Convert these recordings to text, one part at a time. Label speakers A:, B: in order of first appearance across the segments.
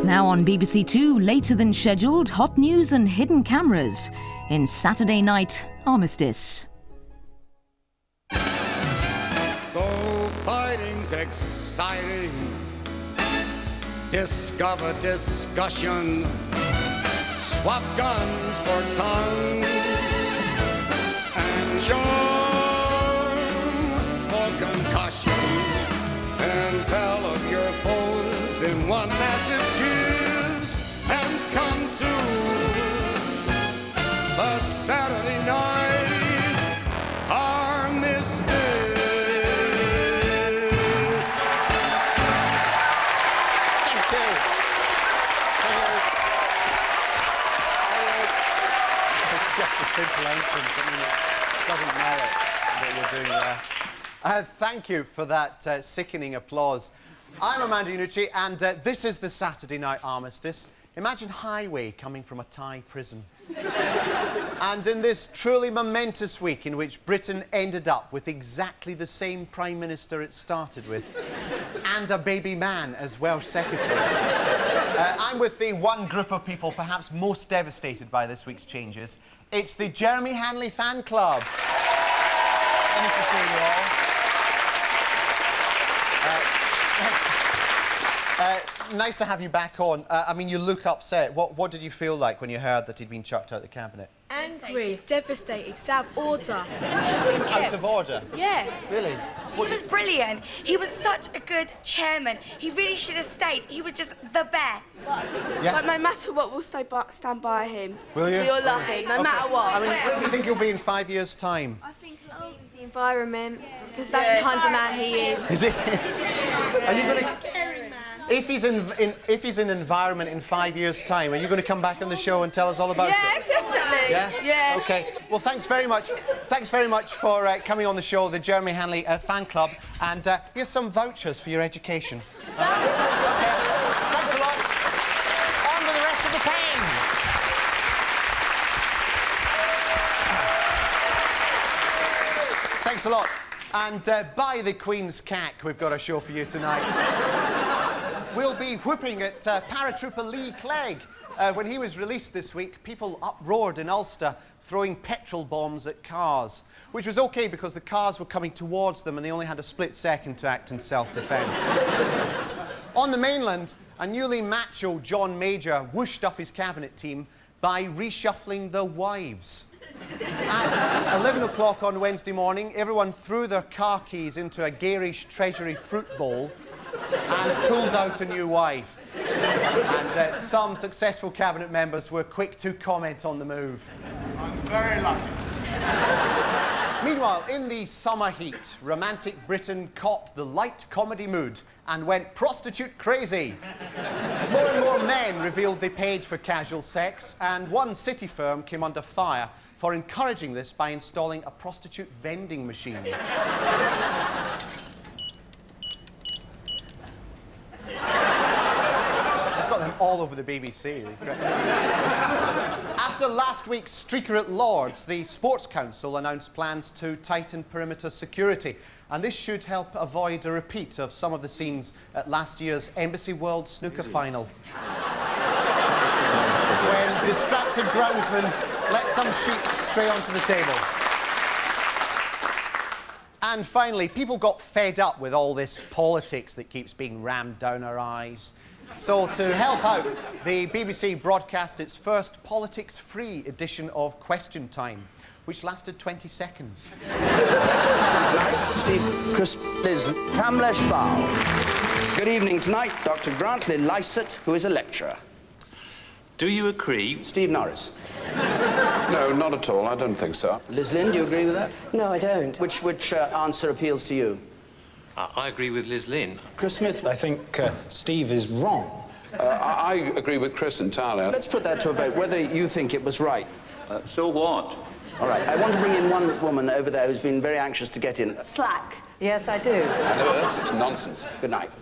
A: Now on BBC Two, later than scheduled, hot news and hidden cameras in Saturday Night Armistice.
B: Though fighting's exciting, discover discussion, swap guns for tongue, and charm for concussion, envelop your foes in one massive kiss, and come to the Saturday Night Armistice. Thank you.
C: It's just a simple entrance. I mean, it doesn't matter what you're doing there. Thank you for that sickening applause. I'm Amanda Iannucci, and this is the Saturday Night Armistice. Imagine Highway coming from a Thai prison. And in this truly momentous week in which Britain ended up with exactly the same Prime Minister it started with, and a baby man as Welsh Secretary, I'm with the one group of people perhaps most devastated by this week's changes. It's the Jeremy Hanley Fan Club. Nice to see you all. Nice to have you back on. I mean, you look upset. What did you feel like when you heard that he'd been chucked out of the cabinet?
D: Angry, devastated, it's out of order.
C: Out of order?
D: Yeah.
C: Really?
E: He was brilliant. He was such a good chairman. He really should have stayed. He was just the best.
C: Yeah.
D: But no matter what, we'll stand by him.
C: Will you?
D: We all love him, no matter what.
C: I mean, where do you think he'll be in 5 years' time?
F: I think he'll be with the environment, because that's the kind of man he is.
C: Is it? Are you going to... If he's in environment in 5 years' time, are you going to come back on the show and tell us all about it?
D: Definitely.
C: Yeah? Okay. Well, thanks very much. Thanks very much for coming on the show, the Jeremy Hanley Fan Club. And here's some vouchers for your education. Thanks a lot. On with the rest of the pen. Thanks a lot. And by the Queen's cack, we've got a show for you tonight. We'll be whooping at paratrooper Lee Clegg. When he was released this week, people uproared in Ulster, throwing petrol bombs at cars, which was OK because the cars were coming towards them and they only had a split second to act in self-defence. On the mainland, a newly macho John Major whooshed up his cabinet team by reshuffling the wives. At 11 o'clock on Wednesday morning, everyone threw their car keys into a garish Treasury fruit bowl and pulled out a new wife. And some successful cabinet members were quick to comment on the move.
B: I'm very lucky.
C: Meanwhile, in the summer heat, romantic Britain caught the light comedy mood and went prostitute crazy. More and more men revealed they paid for casual sex, and one city firm came under fire for encouraging this by installing a prostitute vending machine. All over the BBC. After last week's streaker at Lord's, the Sports Council announced plans to tighten perimeter security, and this should help avoid a repeat of some of the scenes at last year's Embassy World Snooker final, when distracted groundsmen let some sheep stray onto the table. And finally, people got fed up with all this politics that keeps being rammed down our eyes. So to help out, the BBC broadcast its first politics-free edition of Question Time, which lasted 20 seconds.
G: Question time tonight, Steve Chris Liz Tamlesh Bow. Good evening tonight, Dr. Grantley Lysett, who is a lecturer.
H: Do you agree?
G: Steve Norris.
I: No, not at all. I don't think so.
G: Liz Lynn, do you agree with that?
J: No, I don't.
G: Which answer appeals to you?
H: I agree with Liz Lynn.
G: Chris Smith.
K: I think Steve is wrong.
I: I agree with Chris entirely.
G: Let's put that to a vote, whether you think it was right.
H: So what?
G: All right, I want to bring in one woman over there who's been very anxious to get in.
J: Slack. Yes, I do.
I: I never heard such nonsense.
G: Good night.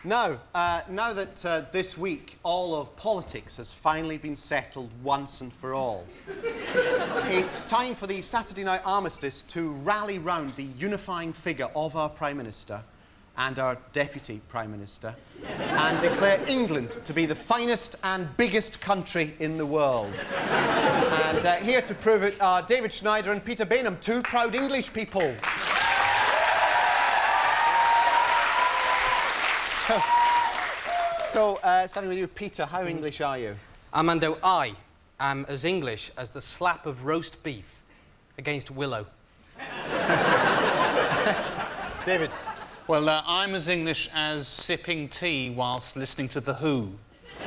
C: Now that this week all of politics has finally been settled once and for all, it's time for the Saturday night Armistice to rally round the unifying figure of our Prime Minister and our Deputy Prime Minister and declare England to be the finest and biggest country in the world. And here to prove it are David Schneider and Peter Bainham, two proud English people. So, starting with you, Peter, how English are you?
L: Armando, I am as English as the slap of roast beef against Willow.
C: David?
M: Well, I'm as English as sipping tea whilst listening to The Who.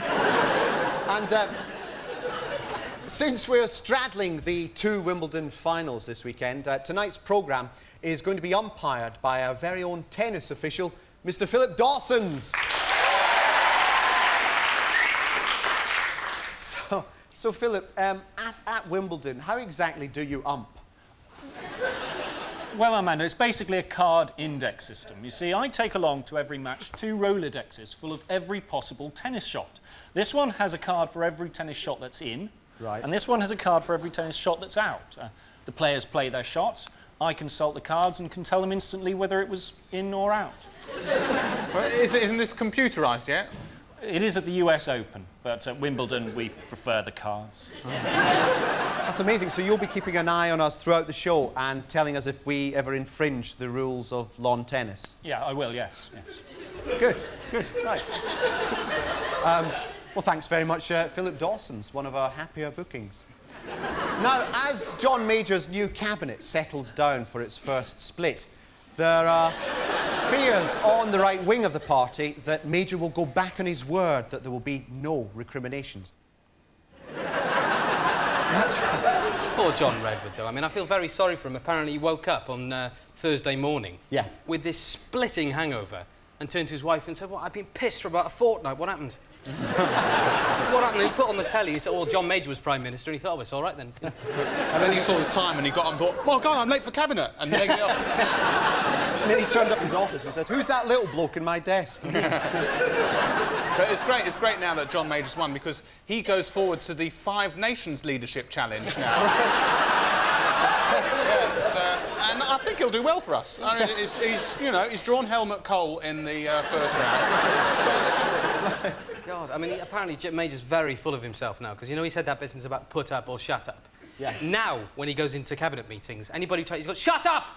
C: And since we're straddling the two Wimbledon finals this weekend, tonight's programme is going to be umpired by our very own tennis official, Mr. Philip Dawsons. So Philip, at Wimbledon, how exactly do you ump?
N: Well, Armando, it's basically a card index system. You see, I take along to every match 2 Rolodexes full of every possible tennis shot. This one has a card for every tennis shot that's in,
C: right,
N: and this one has a card for every tennis shot that's out. The players play their shots, I consult the cards and can tell them instantly whether it was in or out.
M: Well, isn't this computerised yet?
N: It is at the US Open, but at Wimbledon we prefer the cards.
C: That's amazing. So you'll be keeping an eye on us throughout the show and telling us if we ever infringe the rules of lawn tennis?
N: Yeah, I will, yes.
C: Good, right. Well, thanks very much, Philip Dawsons, one of our happier bookings. Now, as John Major's new cabinet settles down for its first split, there are fears on the right wing of the party that Major will go back on his word that there will be no recriminations. That's right.
L: Poor John Redwood, though. I mean, I feel very sorry for him. Apparently he woke up on Thursday morning with this splitting hangover and turned to his wife and said, well, I've been pissed for about a fortnight. What happened? What happened? He put on the telly, he said, oh, John Major was Prime Minister, and he thought, oh, it's all right then.
M: And then he saw the time and he got up and thought, oh, God, I'm late for cabinet, and then he
C: And then he turned up to his office and said, who's that little bloke in my desk?
M: But it's great now that John Major's won because he goes forward to the 5 Nations Leadership Challenge now. And I think he'll do well for us. I mean, he's drawn Helmut Kohl in the first round.
L: God, I mean, apparently Major's very full of himself now, because, you know, he said that business about put up or shut up.
C: Yeah.
L: Now, when he goes into cabinet meetings, anybody he's got, shut up!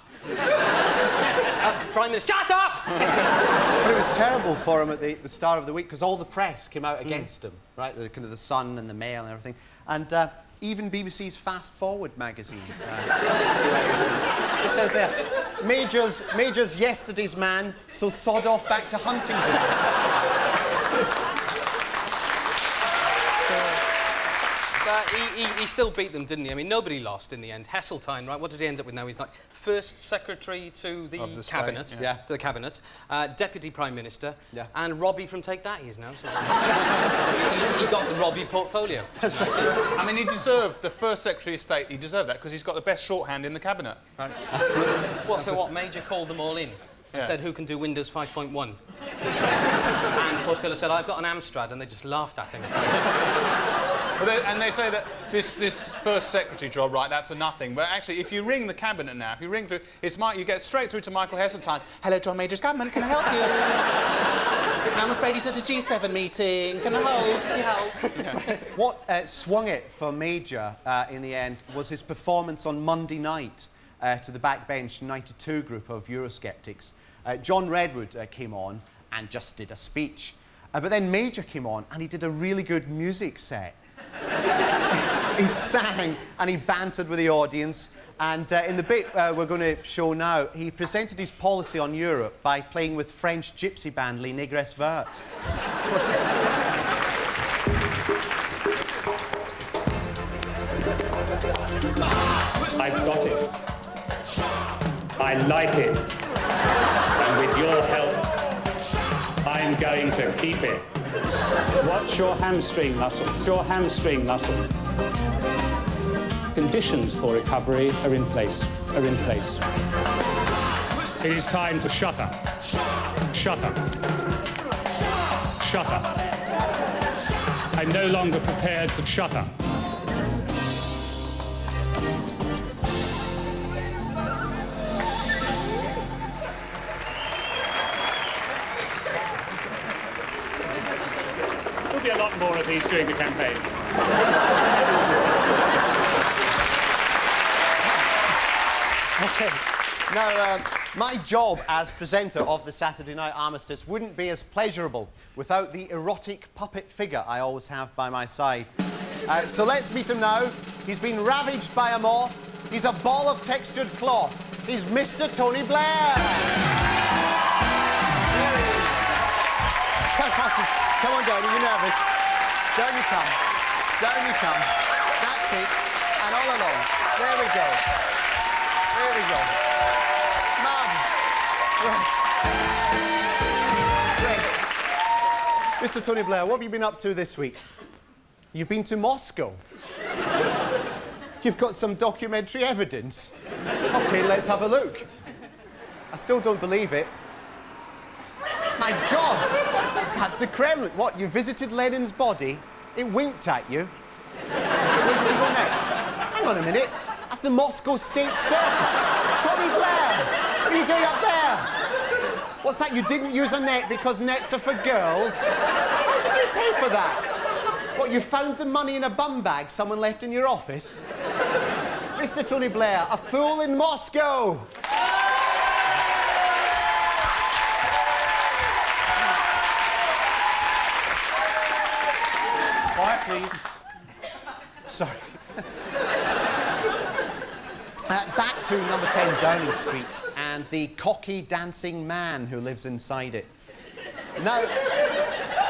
L: Prime Minister, shut up!
C: But it was terrible for him at the start of the week because all the press came out against him, right? The kind of the Sun and the Mail and everything. And even BBC's Fast Forward magazine. It says there, Major's yesterday's man, so sod off back to Huntingdon.
L: But he still beat them, didn't he? I mean, nobody lost in the end. Heseltine, right? What did he end up with now? He's like first secretary to the cabinet,
C: state,
L: to the cabinet, deputy prime minister, and Robbie from Take That. He's now. So he got the Robbie portfolio.
C: That's right.
M: I mean, he deserved the first secretary of state. He deserved that because he's got the best shorthand in the cabinet.
L: Right. Absolutely. So what? Major called them all in and said, "Who can do Windows 5.1?" And Portillo said, "I've got an Amstrad," and they just laughed at him.
M: And they say that this first secretary job, right, that's a nothing. But actually, if you ring the cabinet now, if you ring through, you get straight through to Michael Heseltine. Hello, John Major's government, can I help you? I'm afraid he's at a G7 meeting. Can I hold? Can you help? Yeah.
C: What swung it for Major in the end was his performance on Monday night to the backbench 92 group of Eurosceptics. John Redwood came on and just did a speech. But then Major came on and he did a really good music set. He sang and he bantered with the audience, and in the bit we're going to show now, he presented his policy on Europe by playing with French gypsy band Les Négresses Vertes.
O: I've got it. I like it. And with your help, I'm going to keep it. Watch your hamstring muscles. Your hamstring muscles. Conditions for recovery are in place. It is time to shut up. Shut up. shut up. I'm no longer prepared to shut up. There'll be a lot more of these during the campaign.
C: OK. Now, my job as presenter of the Saturday Night Armistice wouldn't be as pleasurable without the erotic puppet figure I always have by my side. So let's meet him now. He's been ravaged by a moth. He's a ball of textured cloth. He's Mr. Tony Blair. Come on down, are you nervous? Down you come. Down you come. That's it. And all along. There we go. There we go. Marvellous. Right. Great. Mr. Tony Blair, what have you been up to this week? You've been to Moscow. You've got some documentary evidence. OK, let's have a look. I still don't believe it. My God! That's the Kremlin. What, you visited Lenin's body? It winked at you? Where did you go next? Hang on a minute. That's the Moscow State Circle. Tony Blair! What are you doing up there? What's that? You didn't use a net because nets are for girls? How did you pay for that? What, you found the money in a bum bag someone left in your office? Mr. Tony Blair, a fool in Moscow!
N: Quiet, please.
C: Sorry. Back to number 10 Downing Street and the cocky dancing man who lives inside it. Now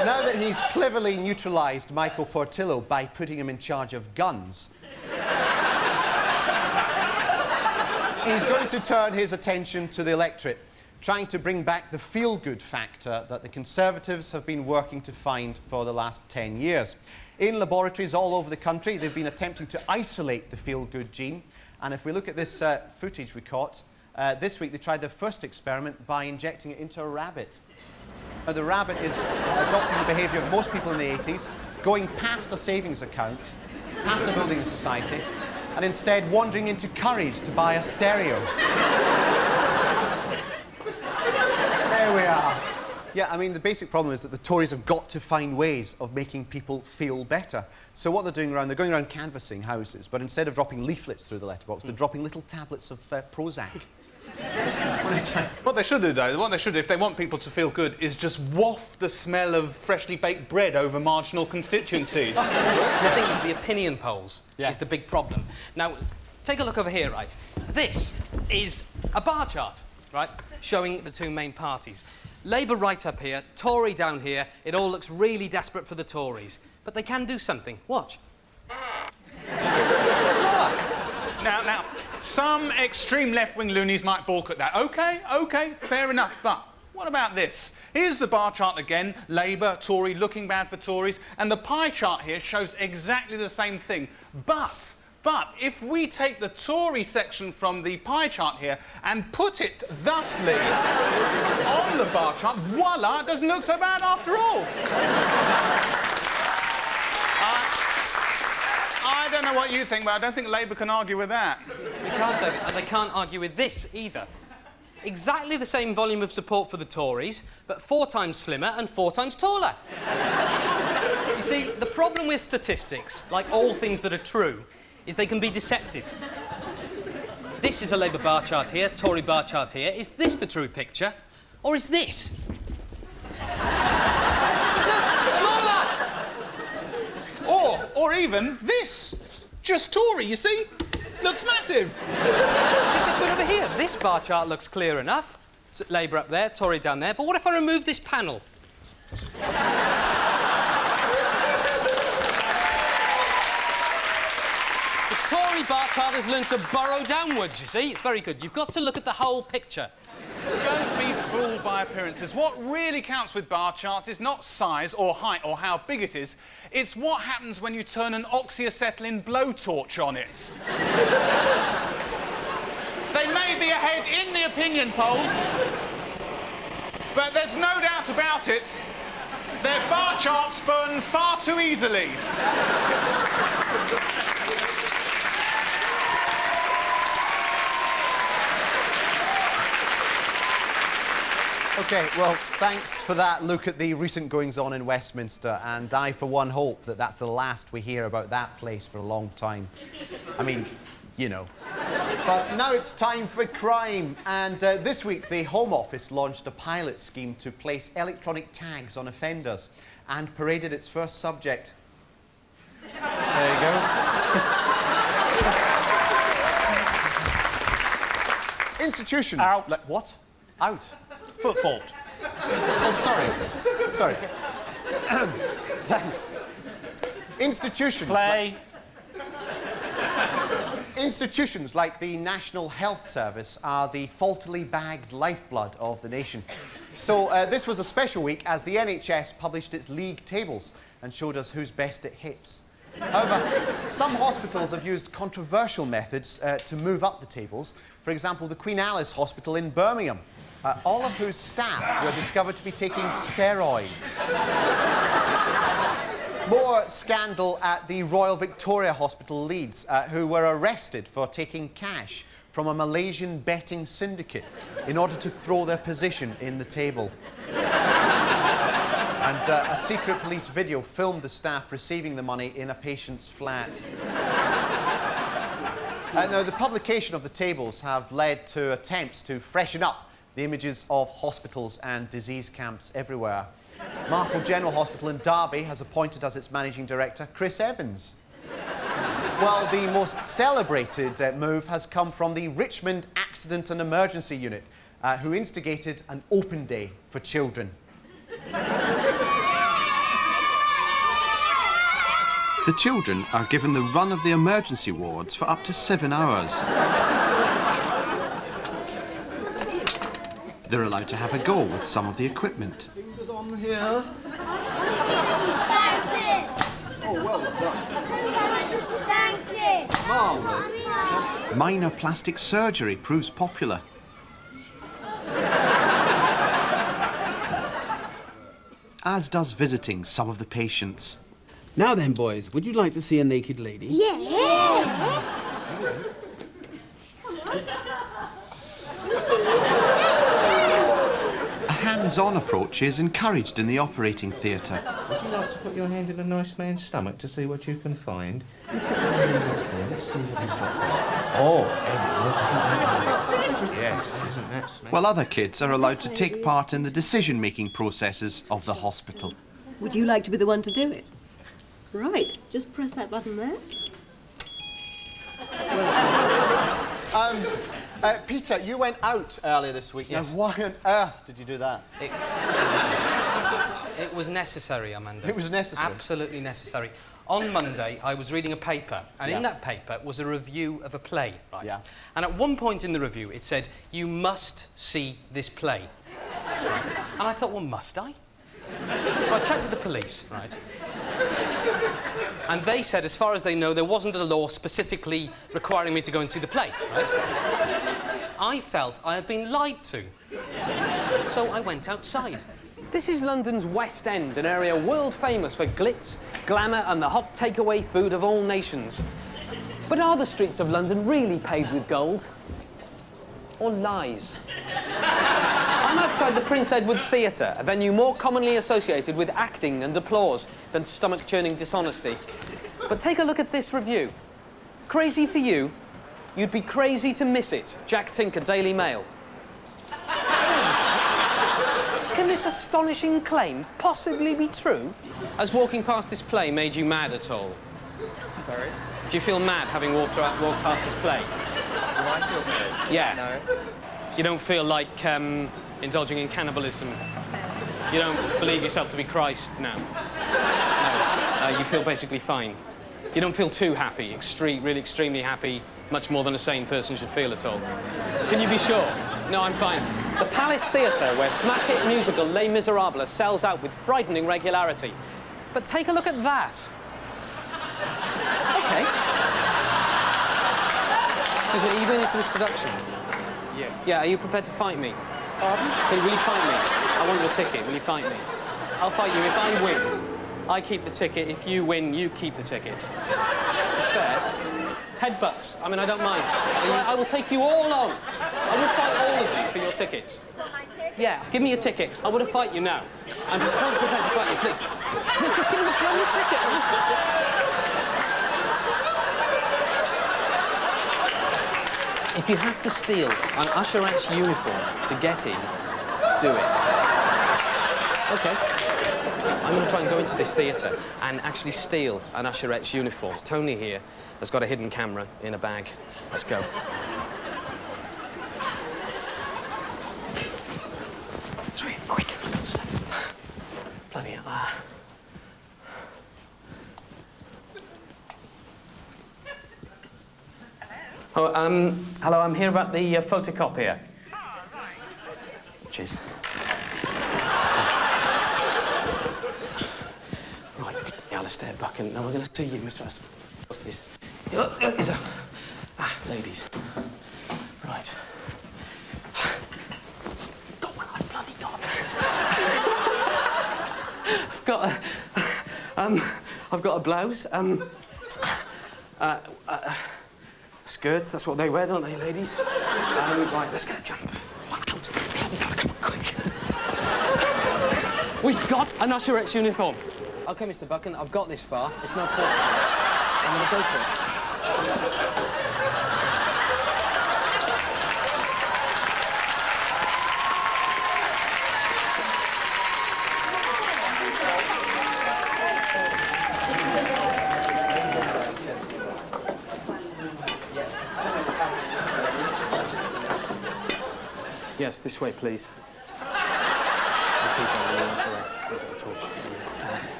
C: that he's cleverly neutralised Michael Portillo by putting him in charge of guns, he's going to turn his attention to the electorate, trying to bring back the feel-good factor that the Conservatives have been working to find for the last 10 years. In laboratories all over the country, they've been attempting to isolate the feel-good gene. And if we look at this footage we caught, this week they tried their first experiment by injecting it into a rabbit. Now, the rabbit is adopting the behaviour of most people in the 80s, going past a savings account, past a building society, and instead wandering into Curry's to buy a stereo. There we are. Yeah, I mean, the basic problem is that the Tories have got to find ways of making people feel better. So what they're doing around, they're going around canvassing houses, but instead of dropping leaflets through the letterbox, they're dropping little tablets of Prozac. Just one at a time.
M: What they should do, though, what they should do, if they want people to feel good, is just waft the smell of freshly baked bread over marginal constituencies.
L: The thing is, the opinion polls is the big problem. Now, take a look over here, right? This is a bar chart, right, showing the two main parties. Labour right up here, Tory down here. It all looks really desperate for the Tories. But they can do something. Watch. It's lower.
M: Now, some extreme left-wing loonies might balk at that. OK, fair enough. But what about this? Here's the bar chart again. Labour, Tory, looking bad for Tories. And the pie chart here shows exactly the same thing. But if we take the Tory section from the pie chart here and put it thusly on the bar chart, voila, it doesn't look so bad after all. I don't know what you think, but I don't think Labour can argue with that.
L: They can't, David, and they can't argue with this either. Exactly the same volume of support for the Tories, but 4 times slimmer and 4 times taller. You see, the problem with statistics, like all things that are true, is they can be deceptive. This is a Labour bar chart here, Tory bar chart here. Is this the true picture? Or is this? Look, smaller!
M: Or even this. Just Tory, you see? Looks massive.
L: Look at this one over here. This bar chart looks clear enough. It's Labour up there, Tory down there. But what if I remove this panel? The Tory bar chart has learned to burrow downwards, you see. It's very good. You've got to look at the whole picture.
M: Don't be fooled by appearances. What really counts with bar charts is not size or height or how big it is. It's what happens when you turn an oxyacetylene blowtorch on it. They may be ahead in the opinion polls, but there's no doubt about it. Their bar charts burn far too easily.
C: OK, well, thanks for that look at the recent goings-on in Westminster, and I, for one, hope that that's the last we hear about that place for a long time. I mean, you know. But now it's time for crime, and this week the Home Office launched a pilot scheme to place electronic tags on offenders and paraded its first subject. There he goes. Institutions...
N: Out.
C: What? Out?
N: Foot fault.
C: Oh, sorry. Sorry. Thanks. Institutions...
N: Play.
C: Institutions like the National Health Service are the faultily bagged lifeblood of the nation. So this was a special week as the NHS published its league tables and showed us who's best at hips. However, some hospitals have used controversial methods to move up the tables. For example, the Queen Alice Hospital in Birmingham, all of whose staff were discovered to be taking steroids. More scandal at the Royal Victoria Hospital, Leeds, who were arrested for taking cash from a Malaysian betting syndicate in order to throw their position in the table. And a secret police video filmed the staff receiving the money in a patient's flat. Now, the publication of the tables have led to attempts to freshen up the images of hospitals and disease camps everywhere. Marple General Hospital in Derby has appointed as its managing director Chris Evans. While the most celebrated move has come from the Richmond Accident and Emergency Unit, who instigated an open day for children. The children are given the run of the emergency wards for up to 7 hours. They're allowed to have a go with some of the equipment.
B: On here. Oh, well done.
C: Minor plastic surgery proves popular. As does visiting some of the patients.
P: Now then, boys, would you like to see a naked lady?
B: Yeah.
C: A hands-on approach is encouraged in the operating theatre.
Q: Would you like to put your hand in a nice man's stomach to see what you can find? Let's see what he's got there. Oh, Eddie, look, isn't that yes, isn't that smelly?
C: While other kids are allowed to take part in the decision-making processes of the hospital.
J: Would you like to be the one to do it? Right, just press that button there.
C: Peter, you went out earlier this week.
L: Yes.
C: Now, why on earth did you do that?
L: It was necessary, Amanda.
C: It was necessary?
L: Absolutely necessary. On Monday, I was reading a paper, and in that paper was a review of a play, right?
C: Yeah.
L: And at one point in the review, it said, "You must see this play." And I thought, well, must I? So I checked with the police, right? And they said, as far as they know, there wasn't a law specifically requiring me to go and see the play, right? I felt I had been lied to. So I went outside.
R: This is London's West End, an area world famous for glitz, glamour and the hot takeaway food of all nations. But are the streets of London really paved with gold? Or lies? I'm outside the Prince Edward Theatre, a venue more commonly associated with acting and applause than stomach-churning dishonesty. But take a look at this review. Crazy for you? You'd be crazy to miss it. Jack Tinker, Daily Mail. Can this astonishing claim possibly be true? Has walking past this play made you mad at all? Sorry? Do you feel mad having walked past this play?
Q: Do I feel good?
R: Yeah.
Q: No.
R: You don't feel like indulging in cannibalism? You don't believe yourself to be Christ now? No. You feel basically fine. You don't feel too happy, really extremely happy, much more than a sane person should feel at all. Can you be sure? No, I'm fine. The Palace Theatre, where smash hit musical Les Miserables sells out with frightening regularity. But take a look at that. OK. Excuse me, are you going into this production?
Q: Yes.
R: Yeah, are you prepared to fight me?
Q: Pardon?
R: Will you fight me? I want your ticket. Will you fight me? I'll fight you. If I win, I keep the ticket. If you win, you keep the ticket. It's fair. Headbutts. I mean, I don't mind. I will take you all on. I will fight all of you for your tickets. Yeah, give me your ticket. I want to fight you now. I'm quite prepared to fight you, please. Just give me the bloody ticket. If you have to steal an usherette's uniform to get in, do it. OK. I'm going to try and go into this theatre and actually steal an usherette's uniform. Tony here has got a hidden camera in a bag. Let's go. Sweet, quick, for God's sake. Bloody hell. Oh, hello, I'm here about the photocopier. Cheers. Right, Alistair Buchan. Now we're going to see you, Mr. Aston. What's this? Is a... ladies. Right. Got one, I've bloody got. I've got a blouse. Skirts, that's what they wear, don't they, ladies? Right, let's get a jump. Out. Bloody God, come on, quick. We've got an usherette's uniform. OK, Mr. Buchan, I've got this far. It's no point. I'm going to go for it. Yes, this way, please. Please,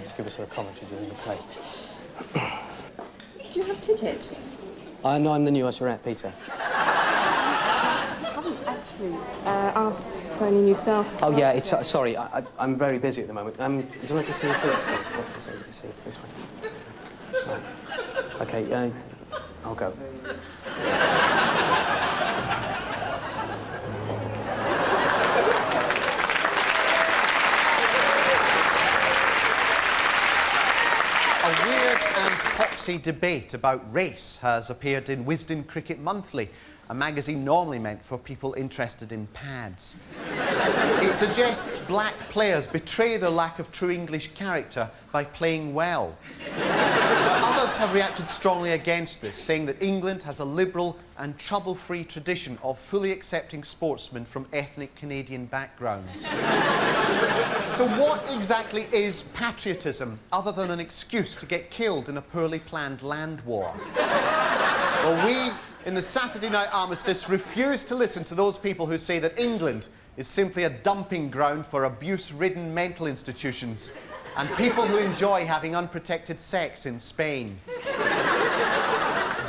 R: just give us a commentary during the play.
J: Do you have tickets?
R: No, I'm the new usherette, Peter.
J: I haven't actually asked for any new starters.
R: Oh, yeah, it's... sorry, I'm very busy at the moment. Would you like to see the seats, please? Sorry, to see it's this way. Right. OK, I'll go.
C: A weird and poxy debate about race has appeared in Wisden Cricket Monthly, a magazine normally meant for people interested in pads. It suggests black players betray their lack of true English character by playing well. Now, others have reacted strongly against this, saying that England has a liberal and trouble-free tradition of fully accepting sportsmen from ethnic Canadian backgrounds. So what exactly is patriotism, other than an excuse to get killed in a poorly planned land war? Well, we, in the Saturday Night Armistice, refuse to listen to those people who say that England is simply a dumping ground for abuse-ridden mental institutions and people who enjoy having unprotected sex in Spain.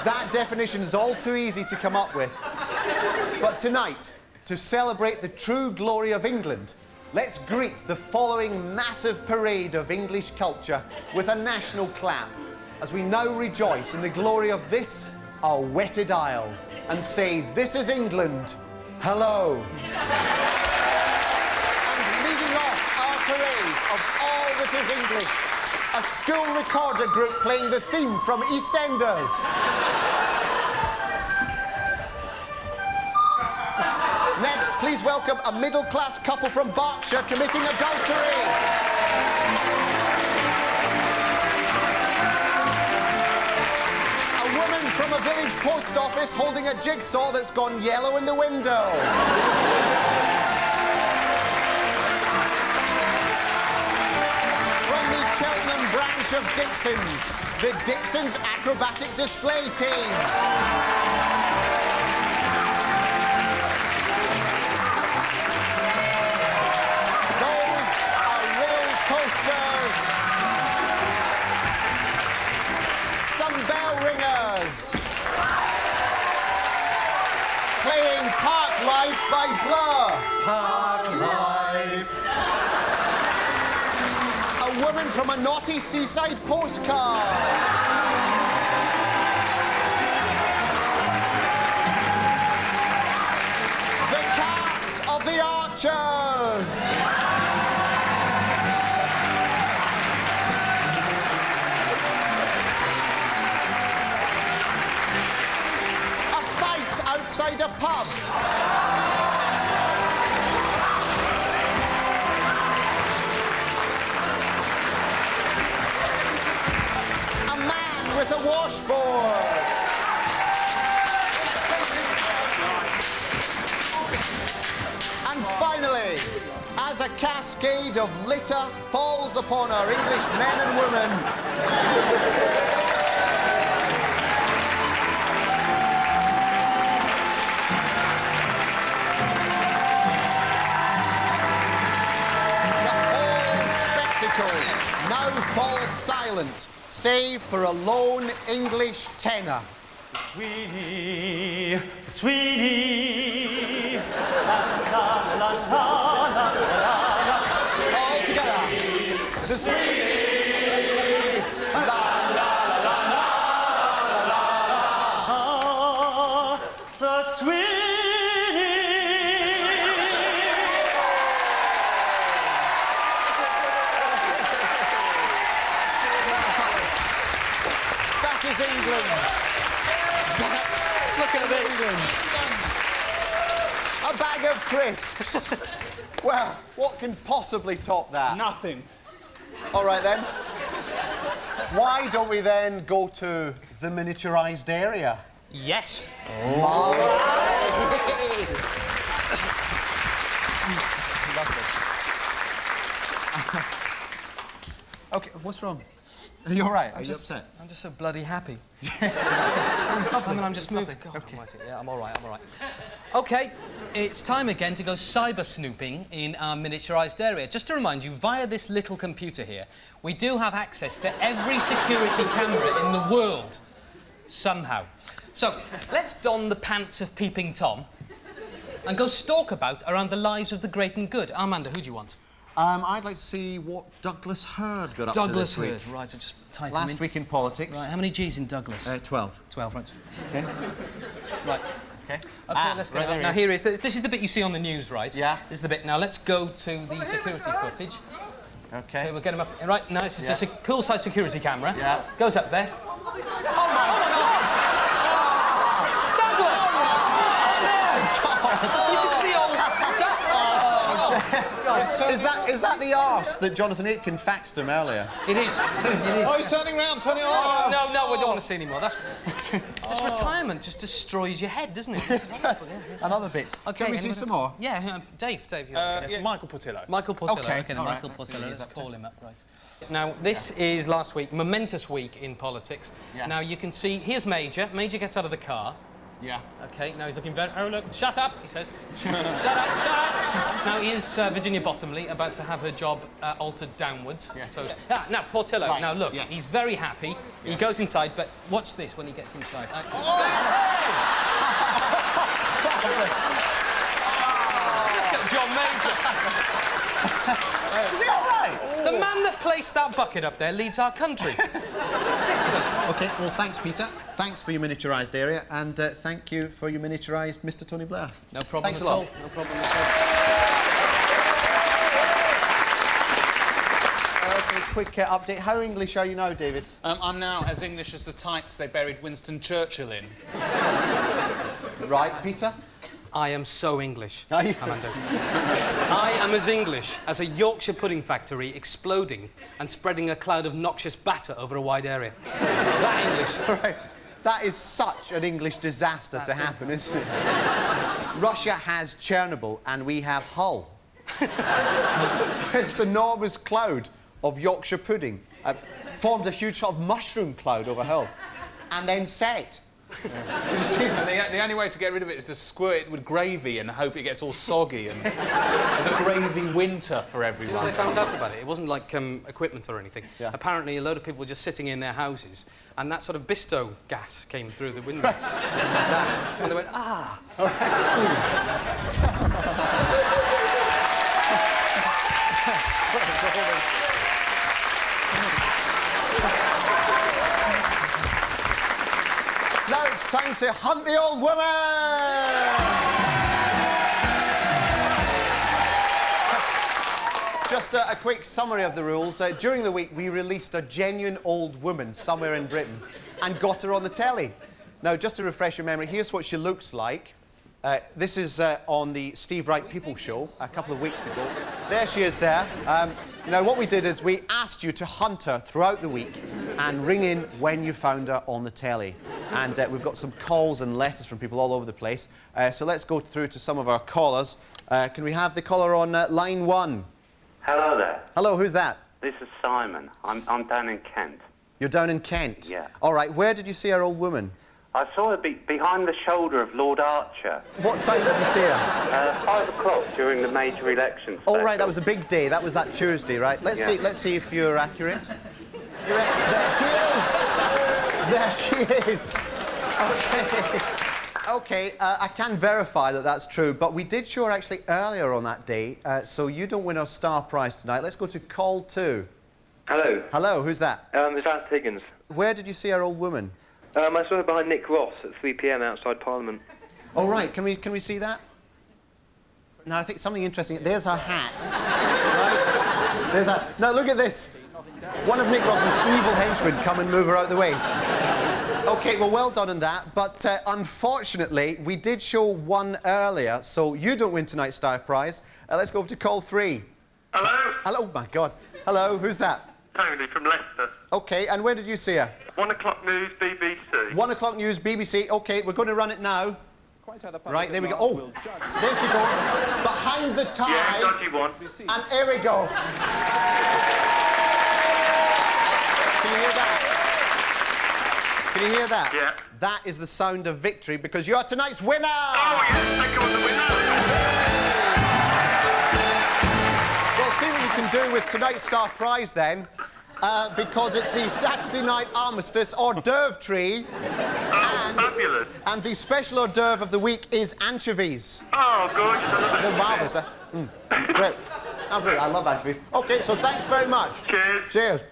C: That definition is all too easy to come up with. But tonight, to celebrate the true glory of England, let's greet the following massive parade of English culture with a national clap as we now rejoice in the glory of this, our wetted isle, and say, "This is England, hello." And leading off our parade of all that is English, a school recorder group playing the theme from EastEnders. Next, please welcome a middle-class couple from Berkshire committing adultery. A woman from a village post office holding a jigsaw that's gone yellow in the window. From the Cheltenham branch of Dixon's, the Dixon's Acrobatic Display Team. Toasters, some bell ringers, playing Park Life by Blur. Park Life. A woman from a naughty seaside postcard. The cast of The Archers. outside a pub. A man with a washboard. And finally, as a cascade of litter falls upon our English men and women, the whole spectacle now falls silent, save for a lone English tenor.
B: Sweetie, sweetie, la la la la la la.
C: All together. The sweetie, la la la la la la la.
B: The sweetie.
C: That is England.
L: Look at this.
C: A bag of crisps. Well, what can possibly top that?
M: Nothing.
C: All right, then. Why don't we then go to the miniaturised area?
L: Yes.
C: Oh. OK, what's wrong? Are you all right? Are you upset?
L: I'm just so bloody happy.
C: Yes.
L: I'm just moving. God almighty. Yeah, I'm all right, I'm all right. OK, it's time again to go cyber snooping in our miniaturised area. Just to remind you, via this little computer here, we do have access to every security camera in the world. Somehow. So, let's don the pants of Peeping Tom and go stalk about around the lives of the great and good. Armando, who do you want?
C: I'd like to see what Douglas Hurd got up to this week.
L: Douglas Hurd, right, so just type him
C: Last
L: in.
C: week in politics.
L: Right, how many G's in Douglas?
C: 12.
L: 12, right.
C: OK.
L: Right.
C: OK.
L: OK, let's go.
C: Right,
L: Now, here is... This is the bit you see on the news, right?
C: Yeah.
L: This is the bit. Now, let's go to the security footage.
C: OK.
L: We'll get him up... Right, now, this is just a poolside security camera.
C: Yeah.
L: Goes up there. Oh, my God! Douglas! You can see all stuff.
C: Is that the arse that Jonathan Aitken faxed him earlier?
L: It is.
M: Oh, he's turning round, turn it off.
L: No, we don't want to see anymore. That's... Just retirement just destroys your head, doesn't it?
C: Another bit.
L: Okay,
C: Can we see some more?
L: Yeah, Dave.
M: Yeah, Michael Portillo.
L: Michael Portillo.
C: Okay,
L: then
C: all right,
L: Michael
C: let's see
L: Portillo.
C: what he's
L: Let's
C: up to.
L: call him up, right. Now, this is last week, momentous week in politics.
C: Yeah.
L: Now, you can see, here's Major. Major gets out of the car.
C: Yeah.
L: OK, now he's looking very... Oh, look, shut up, he says. Shut up. Now, here's Virginia Bottomley about to have her job altered downwards.
C: Yes.
L: So, now, Portillo,
C: Right,
L: now, look,
C: yes.
L: he's very happy. He goes inside, but watch this when he gets inside. Look at John Major.
C: Is he all right?
L: The man that placed that bucket up there leads our country. It's ridiculous.
C: OK, well, thanks, Peter. Thanks for your miniaturised area, and thank you for your miniaturised Mr Tony Blair.
L: No problem
C: Thanks
L: at
C: a lot.
L: all. No problem at all.
C: OK, quick update. How English are you now, David?
M: I'm now as English as the tights they buried Winston Churchill in.
C: Right, Peter?
L: I am so English,
C: Are you?
L: Armando. I am as English as a Yorkshire pudding factory exploding and spreading a cloud of noxious batter over a wide area. That English.
C: Right. That is such an English disaster to happen, isn't it? Russia has Chernobyl and we have Hull. This enormous cloud of Yorkshire pudding formed a huge sort of mushroom cloud over Hull and then set.
M: You see, the only way to get rid of it is to squirt it with gravy and hope it gets all soggy and there's a gravy winter for
L: Do
M: everyone.
L: you know what they found out about it? It wasn't like equipment or anything.
C: Yeah.
L: Apparently, a load of people were just sitting in their houses and that sort of Bisto gas came through the window. And they went, ah.
C: Now it's time to hunt the old woman! Just a quick summary of the rules. During the week, we released a genuine old woman somewhere in Britain and got her on the telly. Now, just to refresh your memory, here's what she looks like. This is on the Steve Wright People Show a couple of weeks ago. There she is there. Now, what we did is we asked you to hunt her throughout the week and ring in when you found her on the telly. And we've got some calls and letters from people all over the place. So let's go through to some of our callers. Can we have the caller on line 1?
S: Hello there.
C: Hello, who's that?
S: This is Simon. I'm down in Kent.
C: You're down in Kent?
S: Yeah.
C: All right, where did you see our old woman?
S: I saw her behind the shoulder of Lord Archer.
C: What time did you see her?
S: 5 o'clock during the major elections.
C: Oh, right, that was a big day. That was that Tuesday, right? Let's see if you're accurate. There she is. Okay. Okay, I can verify that that's true, but we did show her actually earlier on that day, so you don't win our star prize tonight. Let's go to call 2.
T: Hello.
C: Hello, who's that?
T: It's Ant Higgins.
C: Where did you see our old woman?
T: I saw her behind Nick Ross at 3 p.m. outside Parliament.
C: Oh, right. Can we see that? No, I think something interesting. There's her hat. Right? There's her... Now, look at this. One of Nick Ross's evil henchmen come and move her out the way. OK, well done on that. But unfortunately, we did show one earlier, so you don't win tonight's star prize. Let's go over to call 3.
U: Hello?
C: Hello, my God. Hello, who's that?
U: Tony from Leicester.
C: OK, and where did you see her?
U: 1 o'clock news, BBC.
C: 1 o'clock news, BBC. OK, we're going to run it now. Right, there we go. Oh, there she goes. Behind the tie.
U: Yeah, dodgy one.
C: And here we go. Can you hear that? Can you hear that?
U: Yeah.
C: That is the sound of victory because you're tonight's winner!
U: Oh, yes, I got the winner!
C: Well, see what you can do with tonight's star prize then. Because it's the Saturday night Armistice hors d'oeuvre tree.
U: Oh, fabulous.
C: And the special hors d'oeuvre of the week is anchovies.
U: Oh, gorgeous. I love it.
C: They're marvellous, huh? Great. I love anchovies. OK, so thanks very much.
U: Cheers.
C: Cheers.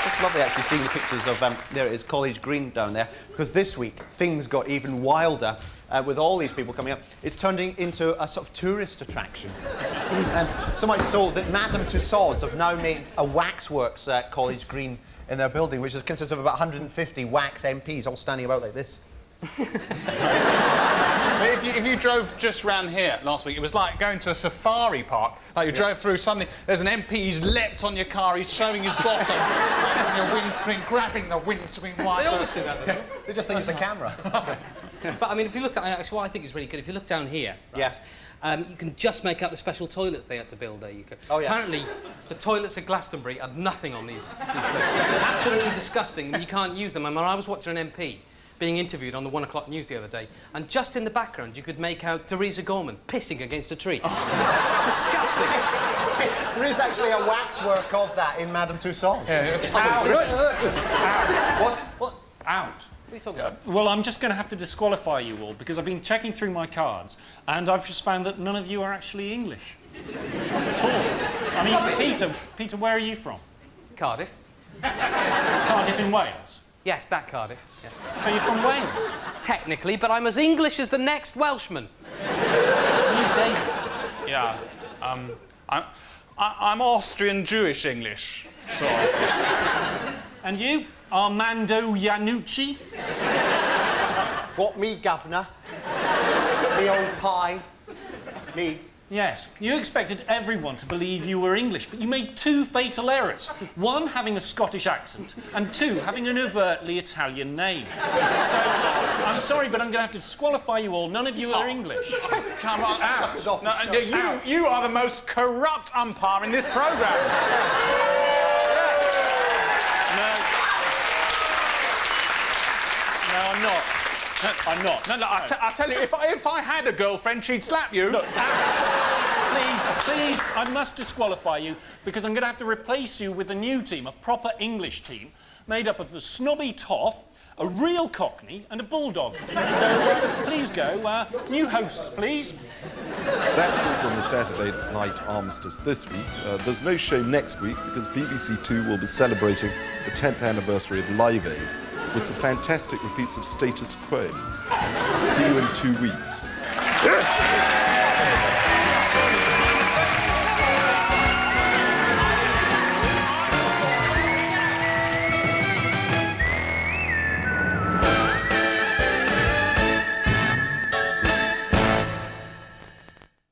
C: Just lovely actually seeing the pictures of, there it is, College Green down there, because this week things got even wilder. With all these people coming up, it's turning into a sort of tourist attraction. So much so that Madame Tussauds have now made a waxworks at College Green in their building, which consists of about 150 wax MPs all standing about like this.
M: If you drove just round here last week, it was like going to a safari park. Like you drove through, suddenly there's an MP, he's leapt on your car, he's showing his bottom. There's your windscreen, grabbing the windscreen wiper.
L: They always do that, though.
C: They just think it's a camera.
L: But I mean, if you look at actually, what I think is really good, if you look down here, right, you can just make out the special toilets they had to build there.
C: Oh, yeah.
L: Apparently, the toilets at Glastonbury had nothing on these places. They're absolutely disgusting, and you can't use them. I mean, I was watching an MP being interviewed on the 1 o'clock news the other day, and just in the background you could make out Theresa Gorman pissing against a tree. Disgusting.
C: There is actually a waxwork of that in Madame Tussauds.
N: Yeah, it's out.
C: What?
N: Out.
L: What are you talking about?
N: Well, I'm just going to have to disqualify you all because I've been checking through my cards and I've just found that none of you are actually English. Not at all. I mean, Peter, where are you from?
L: Cardiff.
N: Cardiff in Wales?
L: Yes, that Cardiff. Yes.
N: So you're from Wales?
L: Technically, but I'm as English as the next Welshman.
N: You David?
M: Yeah. I'm Austrian Jewish English, sort of.
N: And you? Armando Iannucci?
C: What, me, governor? Me old pie? Me?
N: Yes. You expected everyone to believe you were English, but you made 2 fatal errors. 1, having a Scottish accent, and 2, having an overtly Italian name. So, I'm sorry, but I'm going to have to disqualify you all. None of you are English.
M: Come on, out.
C: No,
M: you are the most corrupt umpire in this programme.
N: No, I'm not. I'm not.
M: No, I tell you, if I had a girlfriend, she'd slap you.
N: Look, please, I must disqualify you because I'm going to have to replace you with a new team, a proper English team, made up of a snobby toff, a real cockney and a bulldog. So, please go. New hosts, please.
V: That's all from the Saturday night Armistice this week. There's no show next week because BBC Two will be celebrating the 10th anniversary of Live Aid with some fantastic repeats of Status Quo. See you in 2 weeks.